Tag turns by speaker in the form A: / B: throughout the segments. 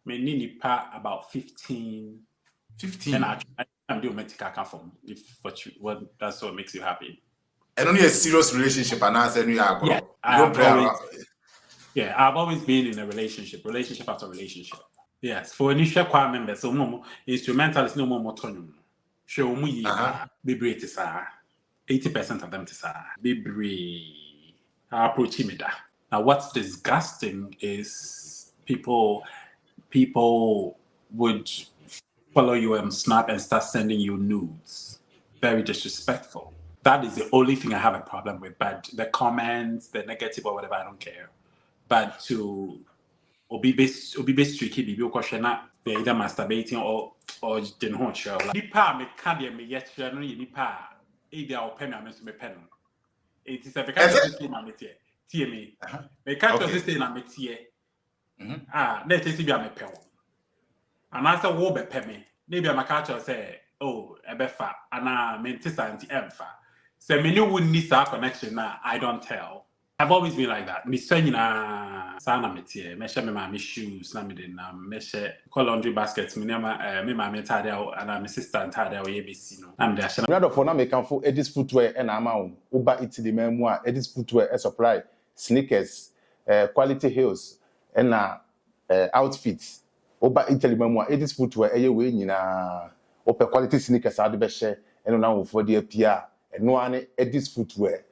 A: Me ni pa about 15.
B: 15.
A: Then I'm doing medical from if that's what makes you happy.
B: And only a serious relationship and answer you
A: Yeah, I've always been in a relationship after relationship. Yes, for initial choir members, so no instrumentalists no more motonum. Show me be 80% of them to say be approach me that. Now what's disgusting is people would follow you on Snap and start sending you nudes. Very disrespectful. That is the only thing I have a problem with. But the comments, the negative or whatever, I don't care. But to OBE tricky, be question they're either masturbating or den hon show. Nipa me can't me yet no nipa either or pen me pen. It is a because this thing I'm tie me. Me can't just say na me tie. Let us see be me pen. And I said wo be pen me. Maybe I'm a catcher say, oh, ebefa, and mentisa anti emfa. So me no wouldn't need that connection now. I don't tell. I've always been like that. Me saying na sana metie. Me share me my shoes na me dey na me share laundry baskets. Me nema me my tired and my sister tired o ye be see no. I'm there.
C: Rather for now me can for Edis footwear and amount. Uber Italy memoir Edis footwear a supply sneakers, quality heels and outfits. Uber Italy memoir Edis footwear a way nyina open quality sneakers ade be share and now for the PR and no ane Edis footwear.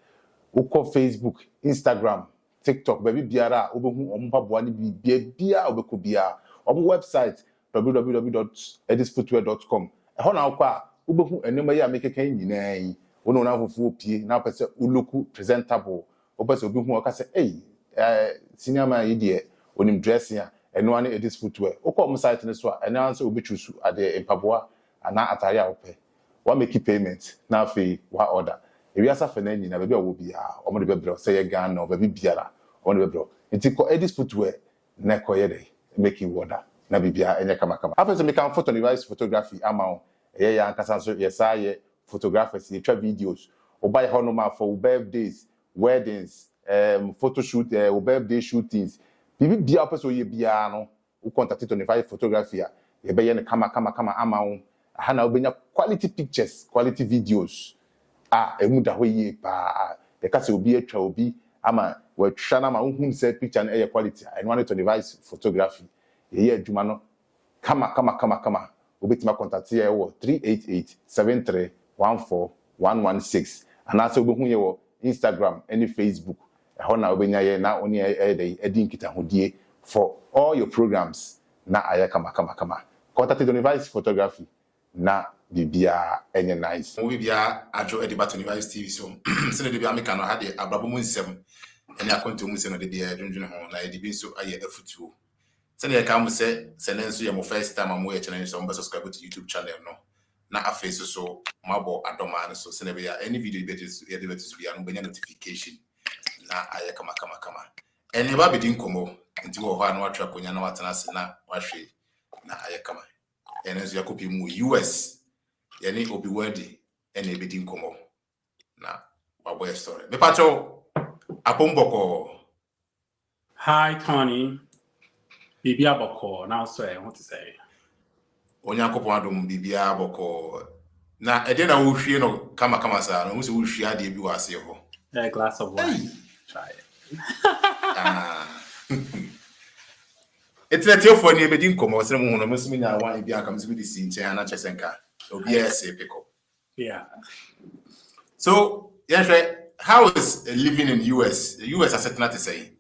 C: Uko Facebook, Instagram, TikTok, baby biara, obehu ompa boani bia obeko bia. Omo website www.edisfootwear.com. Ho na kwa obehu enema ya mekekan nyina yi. Ono na fufu opie na pese uloku presentable. Opese obehu oka se senior man yi de onim dressing a eno ane Edis Footwear. Uko omo site ne so a eno anse obechusu ade empaboa ana atare a ope. Wa make payment na afi wa order. Ewi asa fena nyina baby awo bia omo de bebro say Ghana o baby biara omo de bebro nti ko Edis Footwear na koye dey make you order na bibia enye kama after me can photo device photography amount ye ya nkasa so ye sa ye photographers ye twa videos o buy ho no ma for birthdays weddings photo shoot birthday shootings bibia person ye bia no o contact 25 photography ye be ye ne kama amount ha na obenya quality pictures quality videos emu da ho yi pa e ka se obi atwa obi ama wa twa na ma unhun se picture na e quality and one to device photography ye adwuma no kama obetima contact ye wo 38873141116 ana se obehu ye wo Instagram and Facebook e ho na obenya ye na oni edi nkita hodie for all your programs na aye kama contact the device photography na bibia enye nice
B: mo bibia ajo edibat university so se ne bibia meka no ha de abrabo mu nsem ene akonto mu se no de bia dwundwun ho na edibi so aye afutuo se ne ka mo se ne nso ye mo first time mo ye channel so mo subscribe to YouTube channel no na aface so mabo adoma no so se ne bia any video be ye de betu bia no benya notification na aye kama ene ba bedi nkomo nti wo ho anu atwa konya na watena se na wahwe na aye kama ene so yakopi mu US yani obi wadi ene ebedi nkomo na wabo story me pacho apomboko.
A: Hi Tony. Bibia boko now so I want to say
B: onyankopon adom bibia boko na ede na wo hwie no kama sa no wo hwie ade bi wase ho
A: a glass of wine. Try it.
B: It's a tell for any ebedi nkomo se mo hono mesumi nya wine bi aka mesumi di si nche na chesenka obi ese pick up.
A: Yeah.
B: So, yes, how is living in US? The US has nothing to say.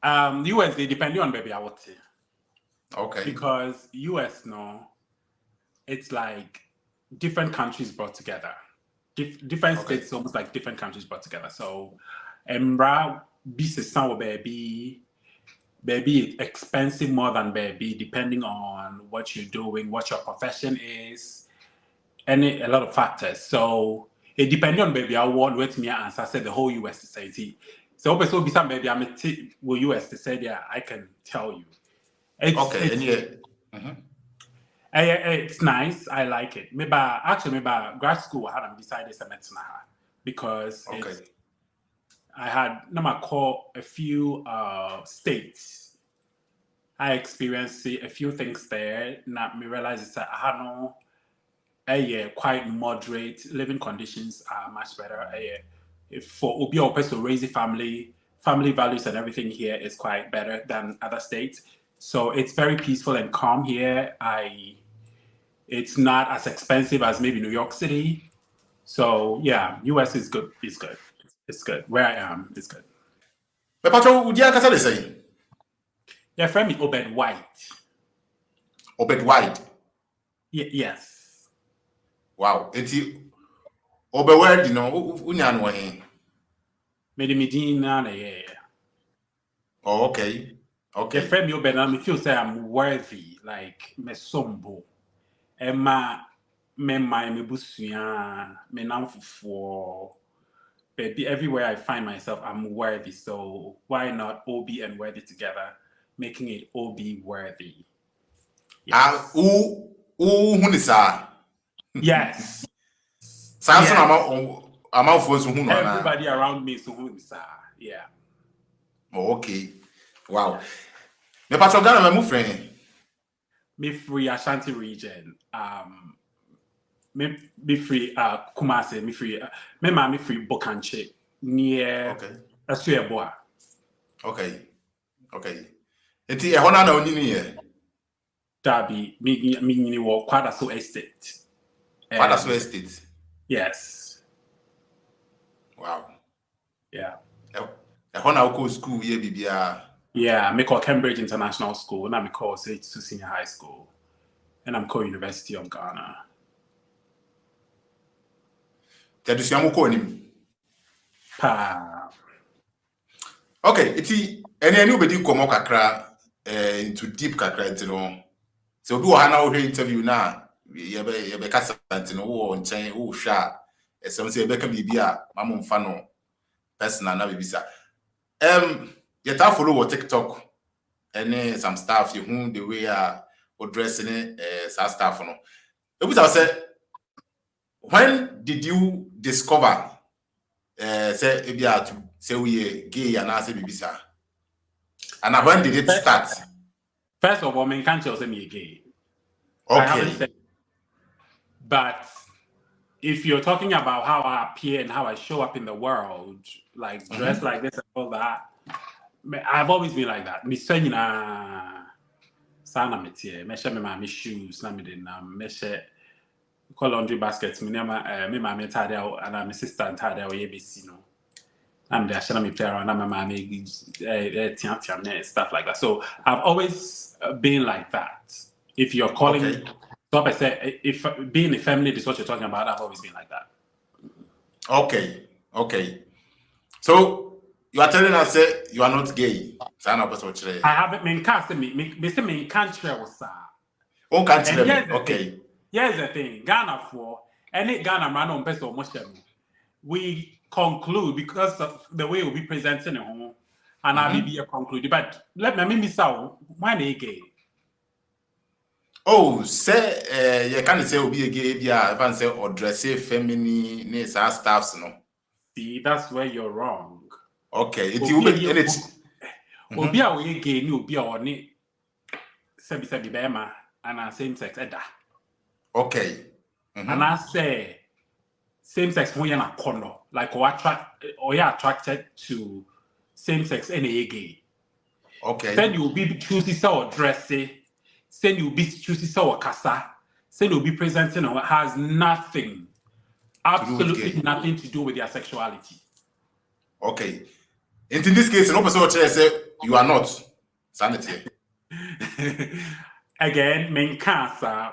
A: US they depend on baby I would say.
B: Okay.
A: Because US it's like different countries brought together. Different states almost like different countries brought together. So Embra baby expensive more than baby depending on what you're doing, what your profession is, and a lot of factors. So it depends on baby I want with me answer said the whole US society. So also be some baby I'm a US to say yeah I can tell you. It's nice. I like it. Maybe grad school I hadn't decided to because I had call a few states I experienced a few things there. Now me realize it's that I had no quite moderate living conditions are much better. For Obi or person to raise a family values and everything here is quite better than other states. So it's very peaceful and calm here. It's not as expensive as maybe New York City. So yeah, US is good. It's good. It's good. Where I am, it's good.
B: Me patro udi akasa dey say.
A: Yeah, friend me Obed White.
B: Obed White.
A: Yes.
B: Wow. Eti Obed White no unya no he.
A: Made Medina yeah.
B: Oh, okay. Okay.
A: Yeah, friend me Obed and me feel say I'm worthy, like me sombo. Emma me my me busua me namfo. Baby, everywhere I find myself, I'm worthy. So why not OB and worthy together, making it OB worthy?
B: Ah,
A: Yes.
B: hu ni sa.
A: Yes.
B: Sa so
A: Yes.
B: na amanfo so hu no na.
A: Everybody around me so who is yeah.
B: Oh, okay. Wow. Me patro Ghana me friend.
A: Me free Ashanti region. Me free Kumasi. Me free me free Bokanche near
B: Okay.
A: Asueboa.
B: Okay. Okay. Eti e ho na oni ni ye.
A: Dabi me wo Kwadaso Estate.
B: Kwadaso Estate.
A: Yes.
B: Wow.
A: Yeah.
B: E ho na uko school ye bibia.
A: Yeah, I call Cambridge International School, and I call Sage to Senior High School, and I'm called University of Ghana.
B: Tedusiamu ko nim.
A: Pa.
B: Okay, eti any obedi komo kakra into deep kakra ntino. So obi wo ha na wo hwe interview na ye be kasa ntino wo nchen wo hwa esem se ye be ka bibia mamu mfa no personal na bibisa. You ta follow what TikTok and some stuff you who the way or dressing some stuff no. Ebusa say when did you discover say ebia to say we gay and say bibisa? And when did it start?
A: First of all, men can't tell me gay.
B: Okay.
A: I haven't said, but if you're talking about how I appear and how I show up in the world, like dressed like this and all that, I've always been like that. Me say na sana metie, me share me shoes, na me de na me share call laundry baskets. Me nema me mama tired out and my sister tired out ye be see no. I'm there share me play around, and my mama stuff like that. So I've always been like that. If you're calling,
B: Okay.
A: so I say if being a family is what you're talking about, I've always been like that.
B: Okay. Okay. So you are telling us you are not gay.
A: I haven't been cast me say me can't share with sir.
B: Oh, can't tell me.
A: Here's the
B: Okay.
A: thing. Here's the thing. Ghana for any Ghana man on best of we conclude because of the way we'll be presenting it home, and I'll be a conclude. But let me miss out. Why they gay?
B: Oh, say you can't say obi a gay bia if I say or dress feminine ne sa staffs no.
A: See, that's where you're wrong.
B: Okay, it
A: Obi
B: will
A: a
B: be
A: Obi a we gay ni obi a oni sebi bema and same sex eda.
B: okay.
A: And I say same sex when you're not corner, like or you're attracted to same sex any gay.
B: Okay.
A: Then you'll be choosing or dressing, then you'll be choosing or casa, then you'll be presenting or has nothing, absolutely nothing to do with their sexuality.
B: Okay. And in this case, no person will say you are not sanity.
A: Again, main cancer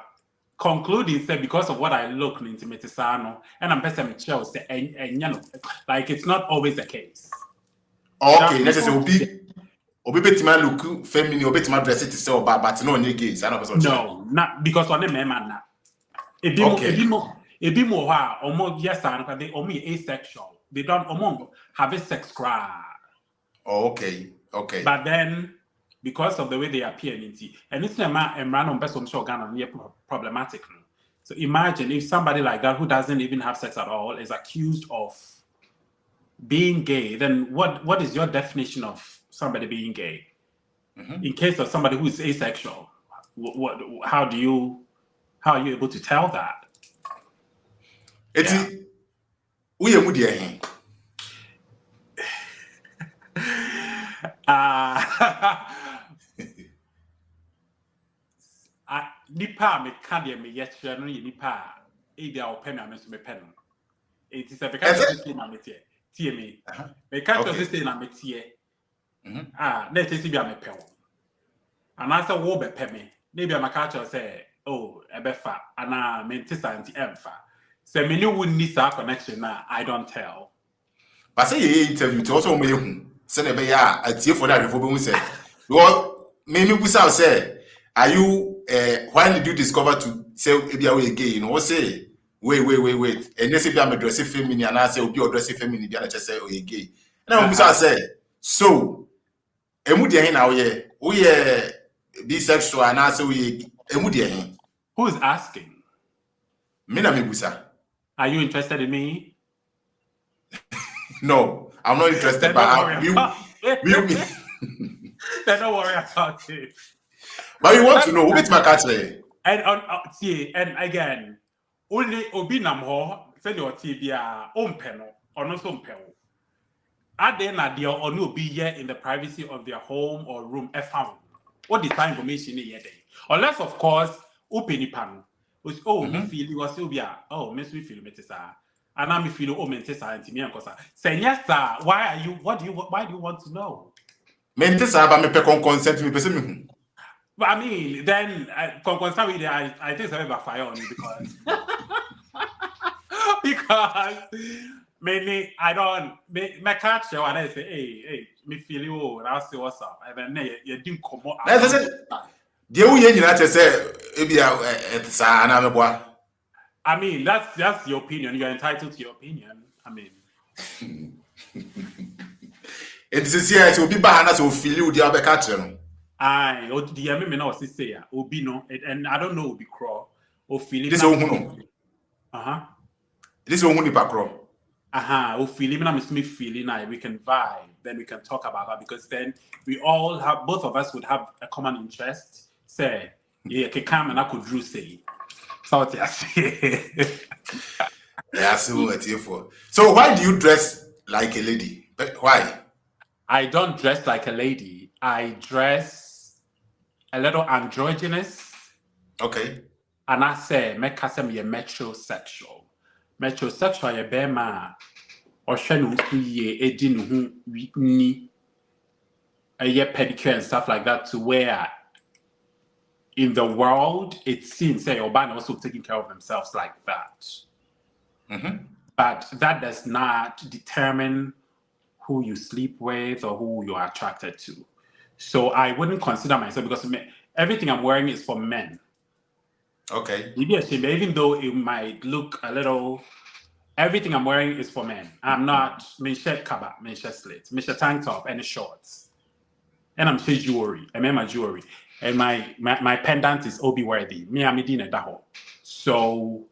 A: concluding say because of what I look into Metisano, and I'm person say and you know, like it's not always the case.
B: Okay, let's say obi betima look feminine, obi betima dress it say but no nye gay.
A: No, not because on the man na. Ebi mo ha omo yes and they omo asexual. They don't omo have a sex cry.
B: Oh, okay. Okay.
A: But then because of the way they appear and it's a random person show Ghana problematic. So imagine if somebody like that who doesn't even have sex at all is accused of being gay, then what is your definition of somebody being gay? In case of somebody who is asexual, how are you able to tell that?
B: Eti uye mu de hen.
A: Nipa me can't me yet no nipa e o pen am so me pen. It is a because of this na me tie me. Me catch of this na me tie. Na it is be am pen. And I say wo be pen me. Na be am catch say oh e be fa ana me ntisa anti emfa. Say me ni wonni sa connection na I don't tell.
B: But say ye interview to also me hu. Say na be ya atie for that refo be hu say. Because me busa say are you why did you discover to say maybe away gay? You know, say wait. And they say be am dress feminine and I say obi or dress feminine be na say oh gay. And I busa say so emu de hen na wo ye bisexual and I say we emu de hen.
A: Who is asking?
B: Me na me busa.
A: Are you interested in me?
B: No, I'm not interested. But
A: Then don't worry about it.
B: But you want to know which my catch
A: And again, only obi nam ho send your TV ompeno or not so mpeno. Are they not there or no be here in the privacy of their home or room found? What the time information here day? Unless of course open pan. Which me feel you was still be miss me feel metesa. And I'm feel mentesa and me and say yes sir. Why do you want to know?
B: Mentesa ba me pe consent me pese me hu.
A: But I mean, then concern with I think it's a fire on you because mainly I don't my catch you and I say hey me feel you and I'll see what's up and then you didn't come out.
B: That's it. The way you na say etsa na me boa.
A: I mean that's your opinion. You're entitled to your opinion. I mean,
B: it is here to be ba na so feel you dey catch no.
A: I the me na say ya obi no and I don't know obi crawl or feel
B: this one no. This one nipa crawl.
A: Or feeling na me feeling we can vibe, then we can talk about that because then we all have both of us would have a common interest. Say, yeah, can come and I could drew say. So what I say.
B: Yeah, so what here for. So why do you dress like a lady? Why?
A: I don't dress like a lady. I dress a little androgynous.
B: Okay.
A: And I say, make us me a metrosexual. Metrosexual, a bema, or shenu ye edin who we ni a year pedicure and stuff like that to where in the world it seems say Obama also taking care of themselves like that. But that does not determine who you sleep with or who you are attracted to. So I wouldn't consider myself because everything I'm wearing is for men.
B: Okay.
A: Even though it might look a little, everything I'm wearing is for men. I'm not shirt cover, shirt slit, shirt tank top, and shorts. And I'm saying jewelry. I mean my jewelry. And my pendant is OBE worthy. Me, I'm in a So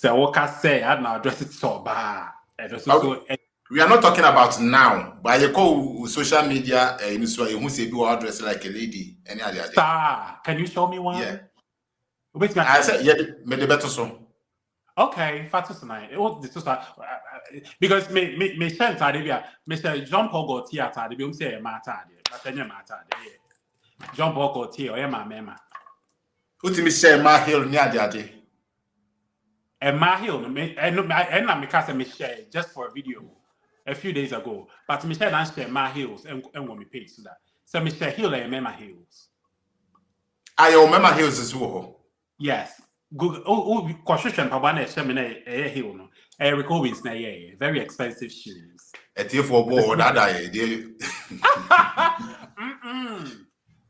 A: what I say, I don't know, address it so bad.
B: We are not talking about now, but you call social media in Israel, who say do address like a lady. Any other?
A: Star, can you show me one?
B: Yeah.
A: I
B: said, yeah, maybe better so.
A: Okay, fatu tonight. It was because me sent Arabia, Mr. John Paul got here at Arabia, say a matter, but any matter. John Paul got here, or my mema.
B: Who to me share my hill near the other?
A: And my hill, and I'm because me share just for a video a few days ago. But me share and share my hills and when me pay to that. So Mr. Hill and Mema Hills.
B: I remember hills as well.
A: Yes. Google construction pabane shemine a hill no. Eric Owens na very expensive shoes.
B: A tear for board that I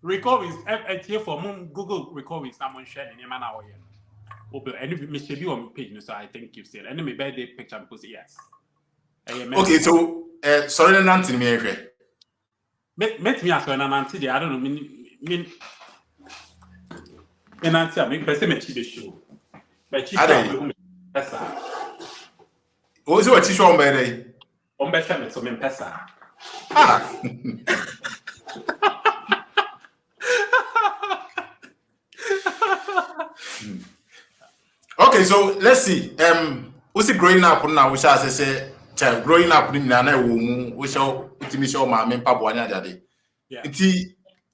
A: Rick Owens a tear for Google Rick Owens someone shared in man hour. And if Mr. B on page, so I think you've seen. And then my birthday picture because yes.
B: Okay, so sorry, Nancy, me
A: met me as well, Nancy. I don't know. Mean. And answer me, person me chibe show. But chibe, pesa.
B: What's what you show on by
A: On better me so me pesa.
B: Okay, so let's see. What's it growing up now? We shall say, child growing up in Nana woman, we shall show my main pabuana daddy.
A: Yeah.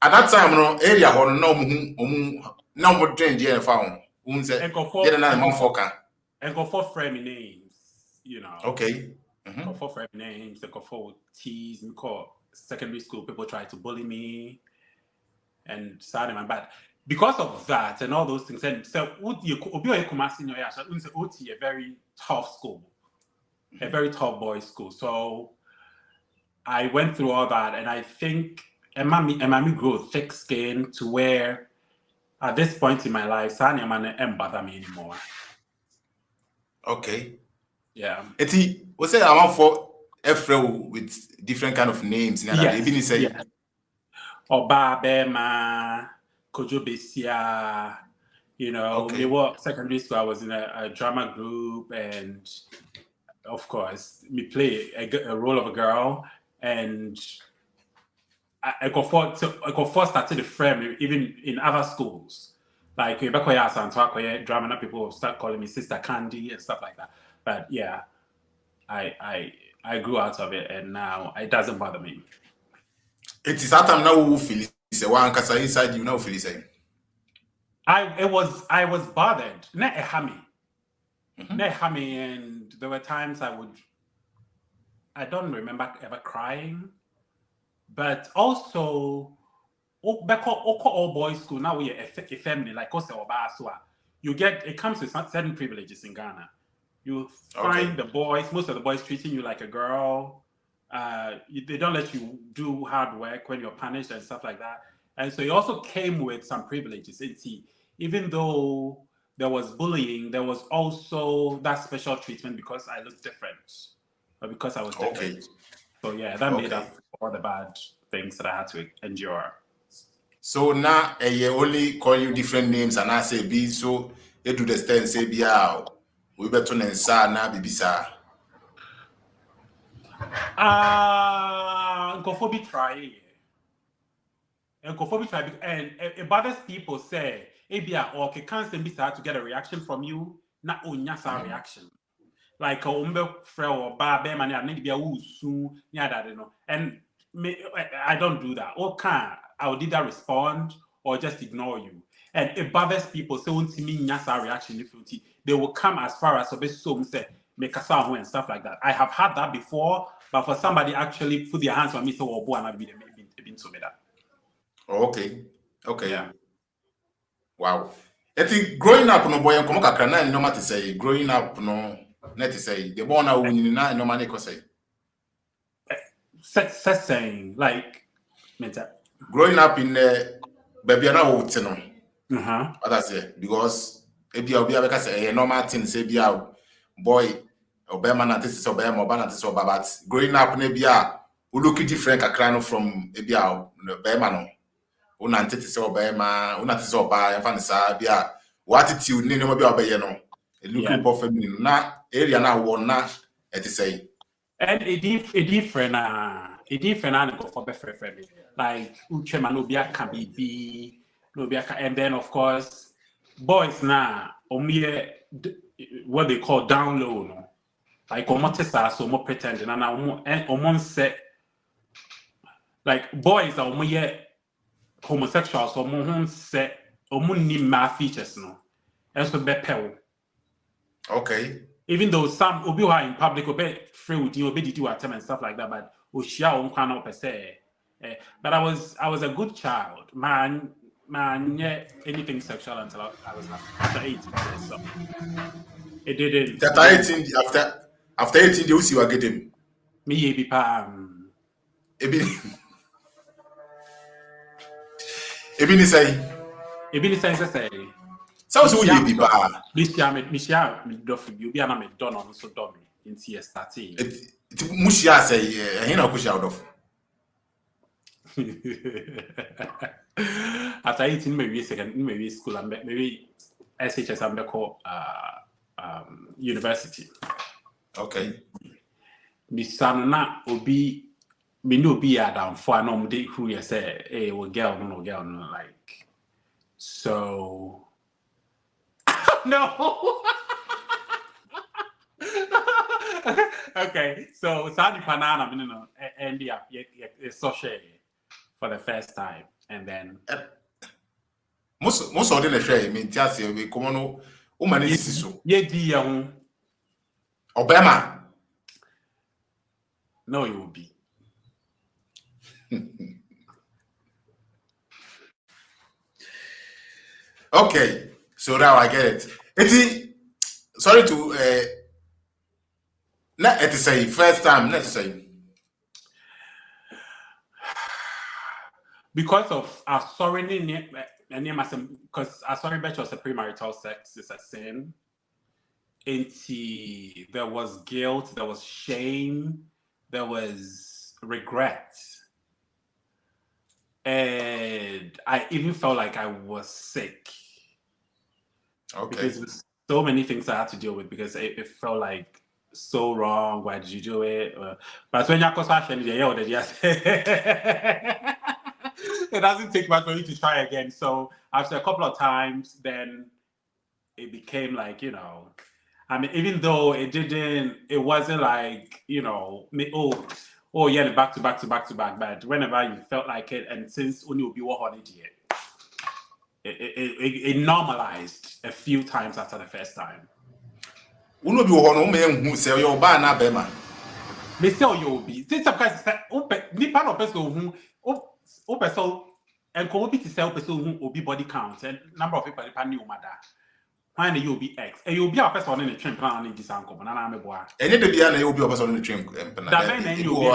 B: At that time, no area or no more drain GN found.
A: And go for
B: Get another month for
A: and go for frame names, you know.
B: Okay.
A: Go for frame names, they go for tease me call secondary school people try to bully me and sad my bad. Because of that and all those things, and so you Kumasi in your ass, OT a very tough school, a very tough boys' school. So I went through all that, and I think Emami grew thick skin to where at this point in my life, Sanya man ain't bother me anymore.
B: Okay.
A: Yeah.
B: Eti, what's it? I want for Efro with different kind of names.
A: Yes. Oba Bema, Kojo Besia, you know,
B: Okay.
A: we were secondary school. I was in a drama group, and of course, me play a role of a girl, and I got first started the frame even in other schools. Like drama, people will start calling me Sister Candy and stuff like that. But yeah, I grew out of it, and now it doesn't bother me.
B: It is that time now who feel say one cause inside you now feel say.
A: I was bothered. Not a hammy. Not hammy, and there were times I don't remember ever crying, but also all boys school now we are a family like you get it comes with certain privileges in Ghana. You find the boys, most of the boys treating you like a girl. They don't let you do hard work when you're punished and stuff like that. And so it also came with some privileges. Even though there was bullying, there was also that special treatment because I looked different, or because I was different. So yeah, that made up for all the bad things that I had to endure.
B: So now you only call you different names and I say be so you do the stand say be out. We better than sa na bibisa.
A: Go be try. And go for try, and it bothers people say, okay, can't be sad to get a reaction from you, not onyasa reaction. Like friend or babe man, I need to be a soon, and I don't do that. Okay, I would either respond or just ignore you. And it bothers people. So when see me nyasa reaction, they will come as far as so say make a sound and stuff like that. I have had that before, but for somebody actually put their hands on me, so boy, and I've been to me that.
B: Okay.
A: Yeah.
B: Wow. I think growing up no boy come kakra na no matter say growing up no net say the born na win na no man say.
A: Saying like
B: growing up in baby na wo te no.
A: What
B: I say because ebi obi abeka say a normal thing say bia boy obema na this is obema oba na this oba but growing up na bia we look different kakra no from ebia obema no. Una ntete se obema una tete oba ya fa sa bia what attitude ni no bia obeye no looking for feminine na area na wo na et say
A: and a different and go for better friend like uchema no bia can be no bia and then of course boys now what they call down low no like omotesa so more pretend and now set like boys are homosexuals so more set ni ma features no and so be pel.
B: Okay.
A: Even though some obi who are in public obe free with you, obe did you at time and stuff like that, but oshia on kwana per se. But I was a good child. Man, yeah, anything sexual until I was after 18 years. So it didn't.
B: After 18 you see what get him.
A: Me be pam.
B: Ebi ni say. So you be ba.
A: This year me do for you be na me done on so do me in year starting.
B: It mushia say he na kushia out of.
A: After 18 maybe school and maybe SHS and call university.
B: Okay.
A: Me son na obi me no be down for no dey who you say hey well girl no like so no Okay, so Sadi Panana, and yeah, it's social for the first time, and then
B: most of them share me tiase we come no woman is so.
A: yeah, dear,
B: Obama.
A: no, you will be.
B: Okay, so now I get it. Sorry to not to say first time, not to say.
A: Because of our sorry because our sorry bet was a premarital sex is a sin. There was guilt, there was shame, there was regret. And I even felt like I was sick.
B: Okay.
A: Because there's so many things I had to deal with because it felt like so wrong. Why did you do it? But when you're it doesn't take much for you to try again. So after a couple of times, then it became like, I mean, even though it wasn't like, oh yeah, back to back. But whenever you felt like it, and since only will be what it normalized a few times after the first time.
B: Uno bi wo no me hu se yo ba na be ma.
A: Me say you be. Since some guys say nipa no person who person and ko bi to say person who obi body count and number of people nipa ni o mada. Why na you be X? And you be a person on the train plan on this anko na me boa.
B: Enye de bia na you be a person on the train empana.
A: That mean you be.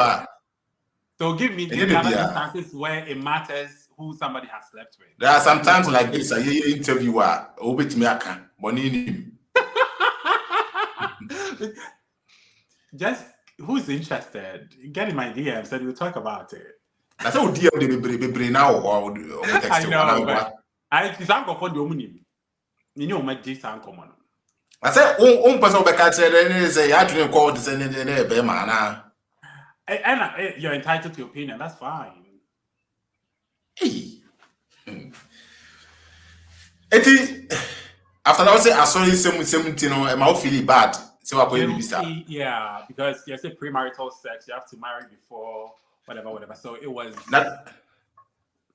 A: So give me other instances where it matters who somebody has slept with.
B: There are sometimes like this a interviewer obetimi aka boni ni.
A: Just who's interested? Get in my DMs and we'll talk about it.
B: I say DM de bebre now or text.
A: I know, but I it's uncle for the omuni. You know my this uncle man.
B: I say person be catch say say you have to call this and be man na.
A: And you're entitled to your opinion. That's fine.
B: Hey. After that, I saw you something, am I feeling bad? So I
A: call yeah, because you say premarital sex, you have to marry before whatever. So it was
B: that.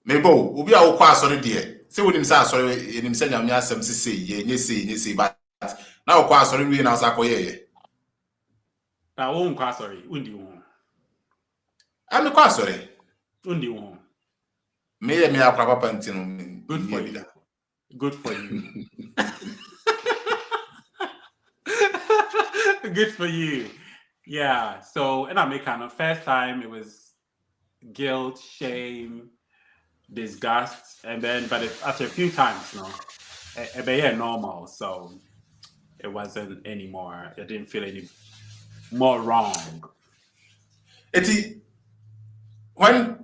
B: Maybe Ubi are quite sorry, dear. Say what him say, sorry, in him saying, I'm not some say, ye say, but now quite sorry, we now say,
A: I won't quite sorry, undi won.
B: I'm quite sorry.
A: Undi won.
B: May me have papa pantino.
A: Good for you. Good for you. Good for you. Yeah. So in America, first time it was guilt, shame, disgust, and then but after a few times, it became normal. So it wasn't anymore. I didn't feel any more wrong.
B: When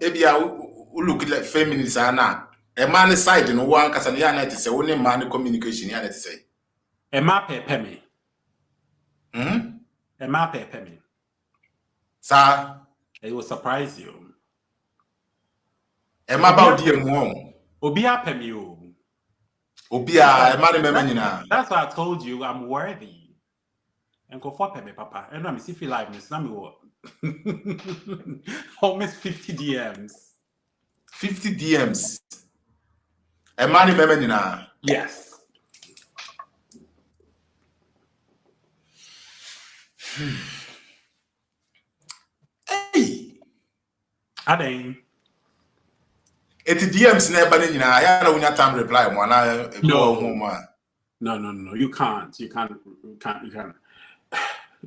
B: look like feminists are now. A man side in one Casania say only man communication here say.
A: A map pay me. A map pay me.
B: Sir,
A: it will surprise you.
B: A map about dear mom.
A: Obia pay me.
B: Obia, a man memina.
A: That's why I told you I'm worthy. And go for pay me, papa. And I'm see live miss what. Almost 50 DMs.
B: 50 DMs. A man memina.
A: Yes.
B: Hey.
A: Adeng.
B: It's DMs never in I had a time reply one.
A: No. You can't.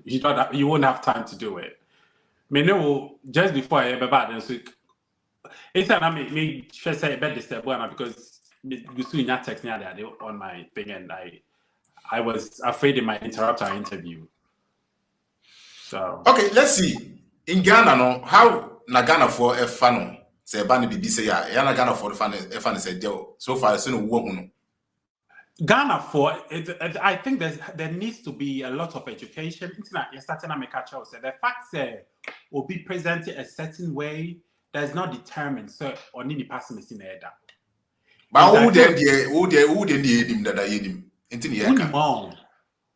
A: You won't have time to do it. Me know just before I ever bad and so it's not me first say bad this because you see that text me on my thing and I was afraid it might interrupt our interview. So
B: okay, let's see. In Ghana, no, how na Ghana for a fan say ban bibi say ya na Ghana for the fan say so far so no wo no.
A: Ghana for it, I think there needs to be a lot of education. You're starting to make a choice. The fact that will be presented a certain way does not determine so or any person is in there.
B: But who then him that I him? Intini yaka.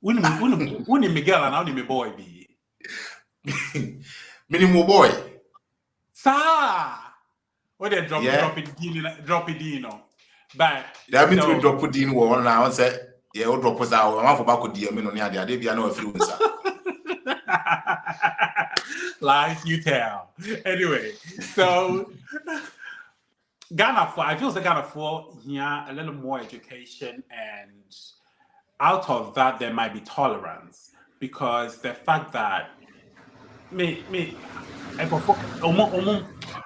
A: Uni Miguel and only me boy be.
B: Minimum boy.
A: Sir, what they drop
B: Yeah.
A: drop it in, but
B: There have been to
A: so,
B: drop put in one now and say, yeah, what drop us out. I'm for back with DM on the idea. They be no influencer.
A: lies you tell. Anyway, so Ghana for I feel like Ghana for here a little more education, and out of that there might be tolerance, because the fact that me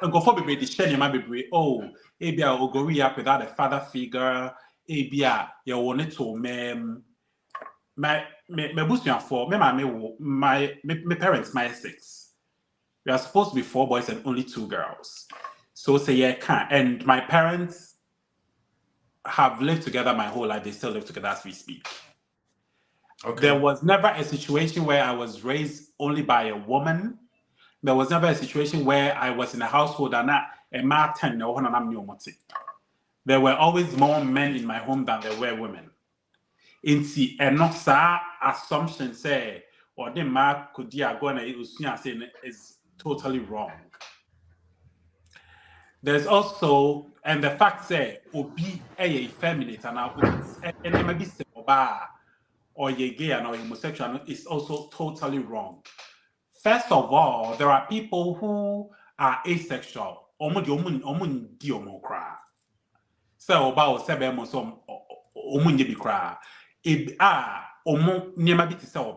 A: nkɔfo bebree de hyɛ nneɛma bebree, oh ebi a ogori up without a father figure, ebi a yɛwɔ ne to mɛm my busuafo me maame wo my parents my 6. We are supposed to be 4 boys and only 2 girls. So say yeah can't. And my parents have lived together my whole life. They still live together as we speak.
B: Okay.
A: There was never a situation where I was raised only by a woman. There was never a situation where I was in a household and there were always more men in my home than there were women. Inti eno sa assumption say or the mark could go is totally wrong. There's also, and the fact say OBE effeminate and maybe say or ye gay and or homosexual is also totally wrong. First of all, there are people who are asexual. So about seven months cry. It never be to say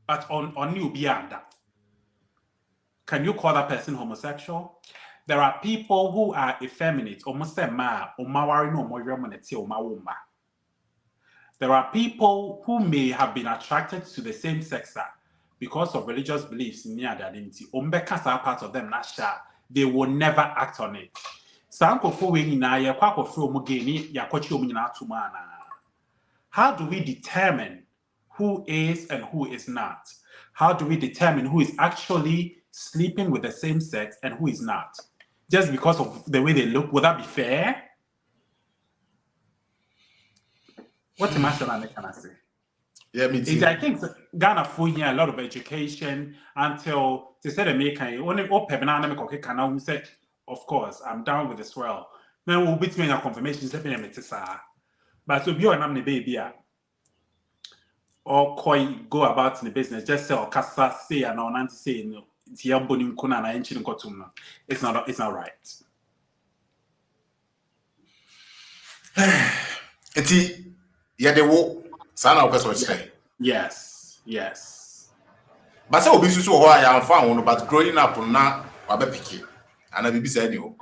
A: but on you beyond that. Can you call that person homosexual? There are people who are effeminate, almost say ma, there are people who may have been attracted to the same sex because of religious beliefs in their identity. Part of them, they will never act on it. How do we determine who is and who is not? How do we determine who is actually sleeping with the same sex and who is not? Just because of the way they look, would that be fair? What's the matter can I say?
B: Yeah, me too.
A: I think Ghana for here a lot of education until they said American only can say, of course, I'm down with this well. Then we'll beat me a confirmation but to be on the baby or go about in the business, just say or kasa say and on say no. It's not right.
B: Eti yeah, they wo sana person say.
A: Yes.
B: But say obi susu ho I am fan but growing up na wabe piki. And I be say any ho.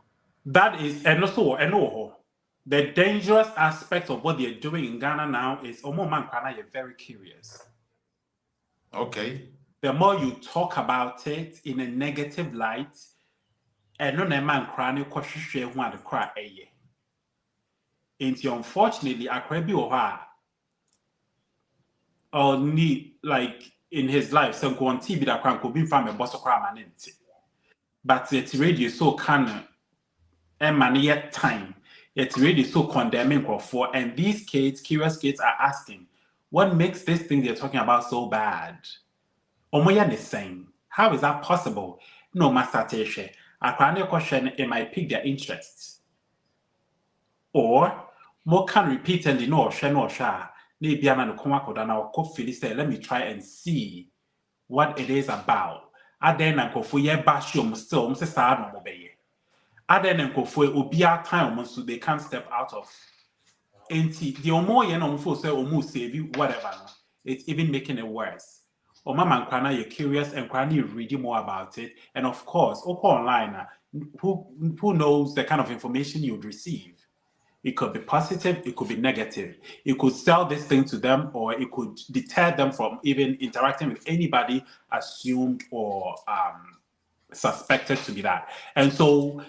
A: That is, and also, the dangerous aspect of what they're doing in Ghana now is you're very curious.
B: Okay.
A: The more you talk about it in a negative light, and no man crying, unfortunately, or need like in his life, so go on TV that could be from a boss of crime and but it's radio so can and yet time. It's really so condemning for, and these kids, curious kids, are asking, what makes this thing they're talking about so bad? Omoya is saying, how is that possible? No, Master Teshe. A question, it might pique their interest. Or, more can repeatedly no sha. Let me try and see what it is about. Aden go for ye bashum still, Mrs. Sad obey. Other than Obia time so they can't step out of. And the more say almost save you, whatever. It's even making it worse. Or mama and you're curious and you reading more about it. And of course, online, who knows the kind of information you'd receive? It could be positive, it could be negative. It could sell this thing to them, or it could deter them from even interacting with anybody assumed or suspected to be that. And so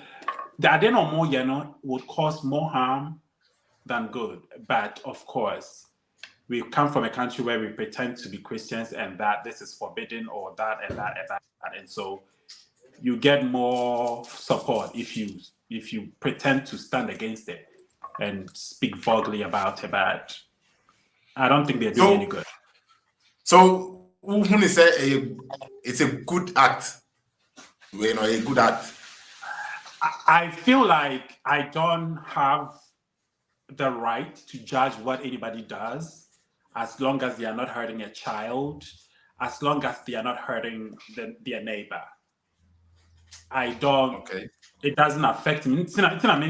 A: the adeno would cause more harm than good. But of course, we come from a country where we pretend to be Christians and that this is forbidden or that and that and that. And so you get more support if you pretend to stand against it and speak vaguely about it. But I don't think they're doing any good.
B: So Who say it's a good act. You know, a good act.
A: I feel like I don't have the right to judge what anybody does as long as they are not hurting a child, as long as they are not hurting their neighbor. I don't,
B: Okay.
A: it doesn't affect me. It's not come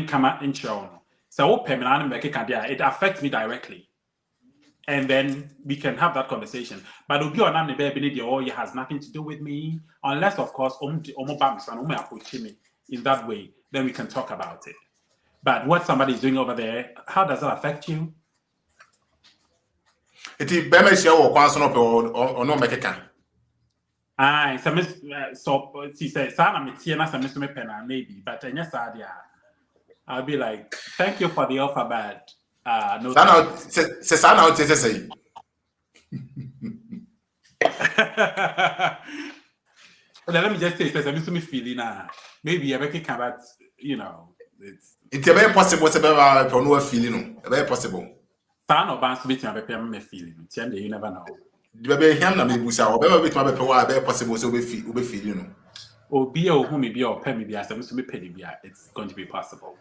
A: in show. So it affects me directly. And then we can have that conversation. But the baby it has nothing to do with me, unless of course approach me in that way, then we can talk about it. But what somebody is doing over there, how does that affect you?
B: It's a share or question or no make a
A: So she said, maybe, but yes, I'll be like, thank you for the offer, but no thanks.
B: say.
A: Let me just say, I'm feeling maybe I can but you know,
B: It's a very possible to no feeling. Very possible.
A: San or Bans bit my feeling. You never know.
B: The baby him na me busa or baby bit my very possible so be feel, you know.
A: Or who may be or pay me as I'm penny, it's going to be possible.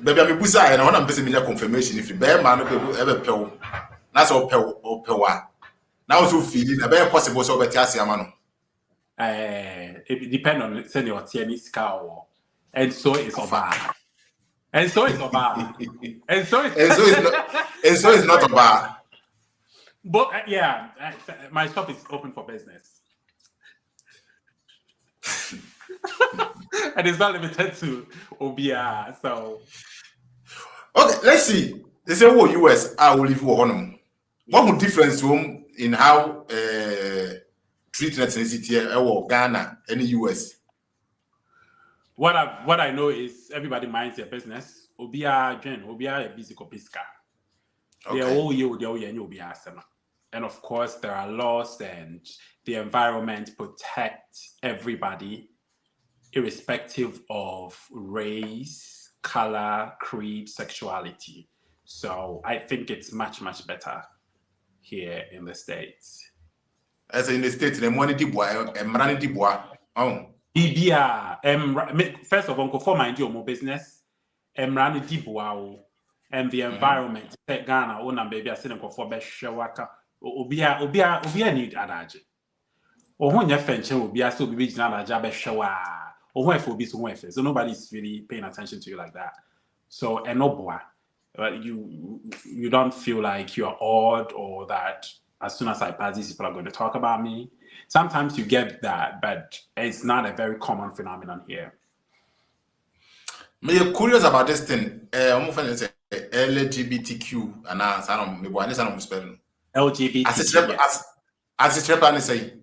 B: Baby me busa and I want to me confirmation if you bear man ever pill. That's all pill or pill. Now so feeling a very possible so be tiasia man.
A: It depends on senior tennis cow. And so is Oba. And so is Oba. And so
B: it's not Oba.
A: But yeah, my shop is open for business. And it's not limited to OBE. So
B: okay, let's see. They say, "Oh, US, I will leave you on." What would difference in how treatment is here or Ghana and the US?
A: what I know is everybody minds their business. OBE busy kopiska. They're all you, and of course there are laws and the environment protect everybody, irrespective of race, color, creed, sexuality. So I think it's much better here in the States.
B: As in the States, the money dibois and money dibois. Oh.
A: First of all, for mind your business, Emrani dibois and the environment. Ghana, own baby, I said for best shawaka. Obia need adaji. Or when your fenching will be a so be na adaja shawa. Or when for be so nobody's really paying attention to you like that. So and no boy. You don't feel like you're odd or that as soon as I pass these people are going to talk about me. Sometimes you get that, but it's not a very common phenomenon here.
B: Me curious about this thing. I'm offended say LGBTQ and I don't me boy, I'm spelling.
A: LGBT.
B: As it's trap say.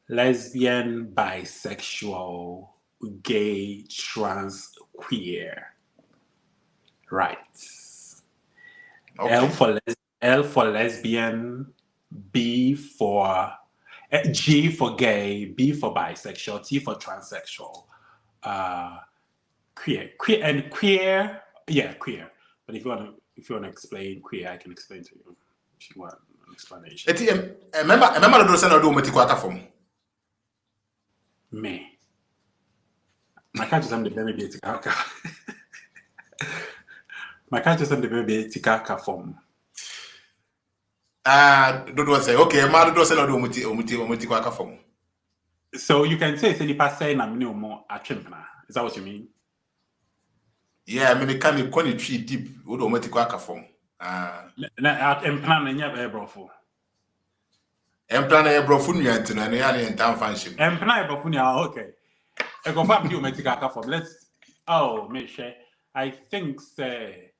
A: Lesbian, bisexual, gay, trans, queer. Right.
B: Okay.
A: L for lesbian, B for G for gay, B for bisexual, T for transsexual. Queer. Yeah, queer. But if you want to explain queer, I can explain to you if you want an explanation.
B: Remember the person do metikwaka form.
A: Me. My cat just the baby tikaka. My cat just the baby tikaka form.
B: Don't say okay, ma do say no do metikwaka form.
A: So you can say any person I'm no more a chimpana. Is that what you mean?
B: Yeah, I mean can you tree deep would metikwaka form.
A: Empana nya brofo.
B: Empana brofo nuant na ya na entam fanship.
A: Empana brofo okay. I confirm you metikaka form. I think say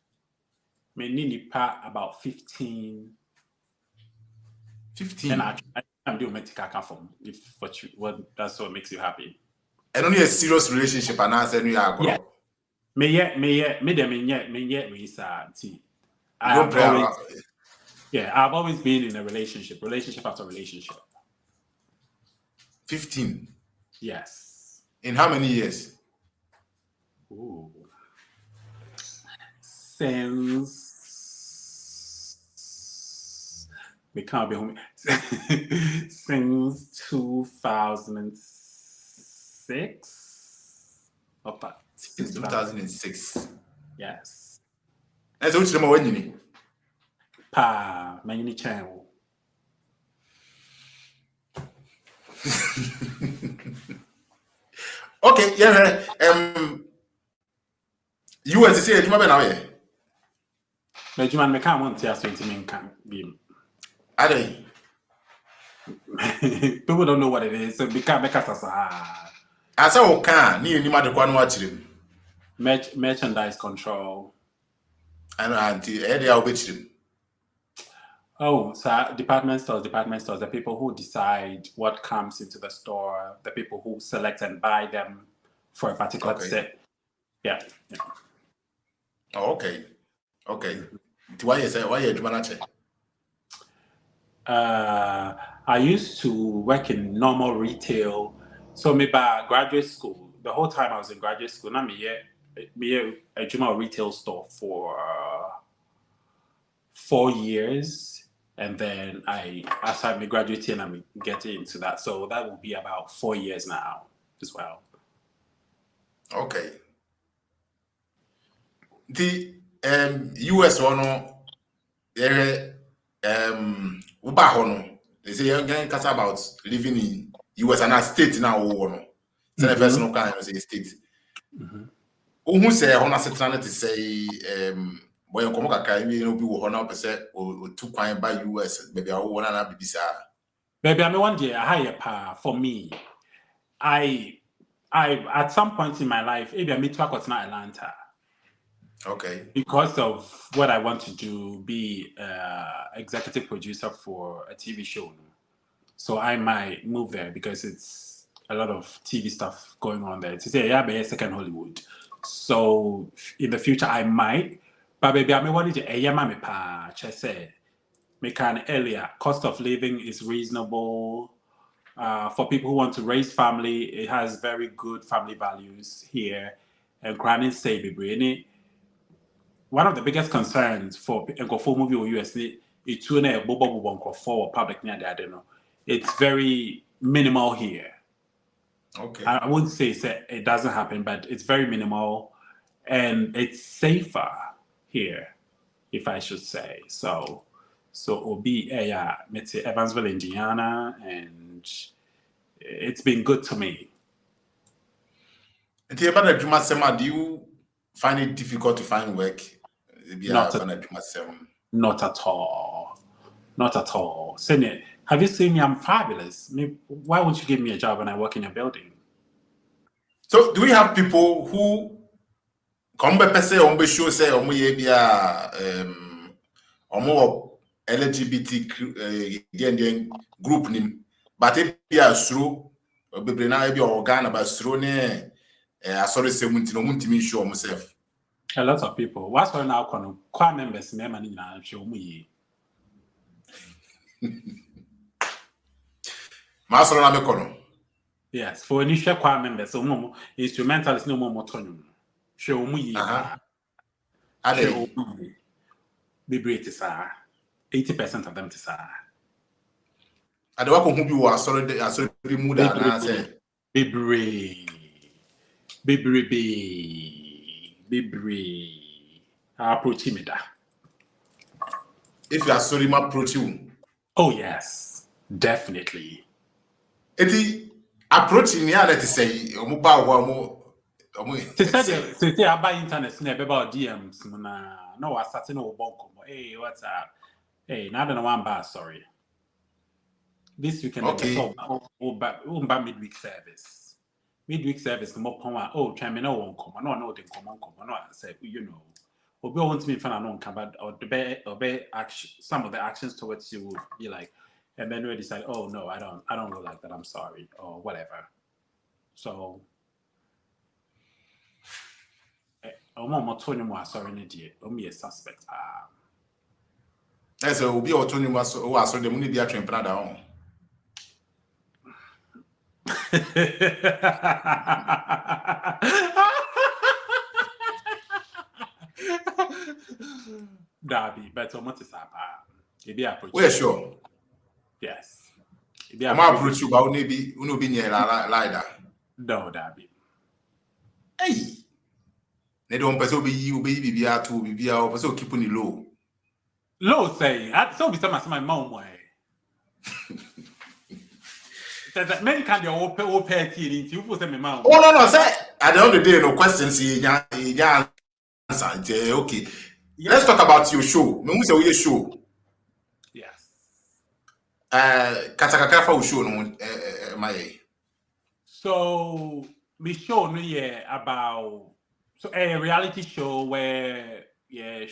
A: me nini pa about 15.
B: 15.
A: And I'm doing metikaka form. If that's what makes you happy.
B: And only a serious relationship and answer you are
A: yeah. I've always been in a relationship after relationship.
B: 15.
A: Yes.
B: In how many years?
A: Since We can't be home since 2006.
B: Since 2006.
A: Yes.
B: And so which number when you
A: Pa, my channel.
B: Okay, yeah. US say you now here.
A: But you man, me can't want to ask you to me can be.
B: Are they?
A: People don't know what it is, so we can't make us
B: I say o can ni ni ma de kwa no achire.
A: Merchandise control.
B: I know auntie e dey obechire.
A: Oh, so department stores, the people who decide what comes into the store, the people who select and buy them for a particular set. Yeah.
B: Oh, okay. Why you adwuma check?
A: I used to work in normal retail. So maybe by graduate school, the whole time I was in graduate school, now me a Juma retail store for 4 years. And then as I'm graduating, I'm getting into that. So that will be about 4 years now as well.
B: Okay. The US one uba hono. They say young guys about living in US and a state now one. So the first no can say state. Who say hono setana to say boy nkomo kakra we no bi wo hono pese o tu kwan by US maybe I want na bibisa.
A: Maybe I mean one day a higher power for me. I at some point in my life, maybe I meet to Atlanta.
B: Okay.
A: Because of what I want to do, be executive producer for a TV show. So I might move there because it's a lot of TV stuff going on there. To say, yeah, but second Hollywood. So in the future, I might. But baby, I mean, what did you say? Me can earlier. Cost of living is reasonable. For people who want to raise family, it has very good family values here. And granted, say, baby, one of the biggest concerns for movie or US it's for public near that it's very minimal here.
B: Okay.
A: I wouldn't say it doesn't happen, but it's very minimal and it's safer here, if I should say. So OBE, Evansville, Indiana, and it's been good to me.
B: Do you find it difficult to find work?
A: Not at all. Not at all. Senior, have you seen me? I'm fabulous. Why won't you give me a job when I work in your building?
B: So, do we have people who come back and say, show say, LGBT group name, but it be a through, be na be organ but through ne sorry say muntimi show myself.
A: A lot of people. What's for now? Kwa members me mani na show me.
B: Master na me kono.
A: Yes, for initial choir members, so more instrumentalists no more motonum. Show me. Show me. Be great, sir. 80% of them, sir.
B: I don't want to be was sorry remove that and say
A: be brave. Be approach me that.
B: If you are sorry, my approach you.
A: Oh yes, definitely.
B: Eti approaching me and to say
A: say I buy internet na about DMs no I starting no bonko. Hey, what's up? Hey, now I don't know one bar, sorry. This weekend
B: okay.
A: Back midweek service. Midweek service no more oh try me no one come. No they come on. No I say you know. Obi wants me fan no come but or the action some of the actions towards you would be like and then we decide, oh no, I don't go like that, I'm sorry, or whatever. So sorry, a suspect.
B: That's will be autonomous who are so the money be a train plan down.
A: Darby, but what is up?
B: We're sure.
A: Yes.
B: I'm approach you, but uno be near like
A: No, Dabby.
B: Hey, they don't person be BBR to BBR or person keeping it low.
A: Low say, I so be my mom way. That men can't your open tea into you my mom.
B: Oh no, sir. At the end of the day, no questions. Yeah, answer. Okay.
A: Yes.
B: Let's talk about your show. Me say your show.
A: Yes.
B: Katakaka for show no my.
A: So we show no about a reality show where a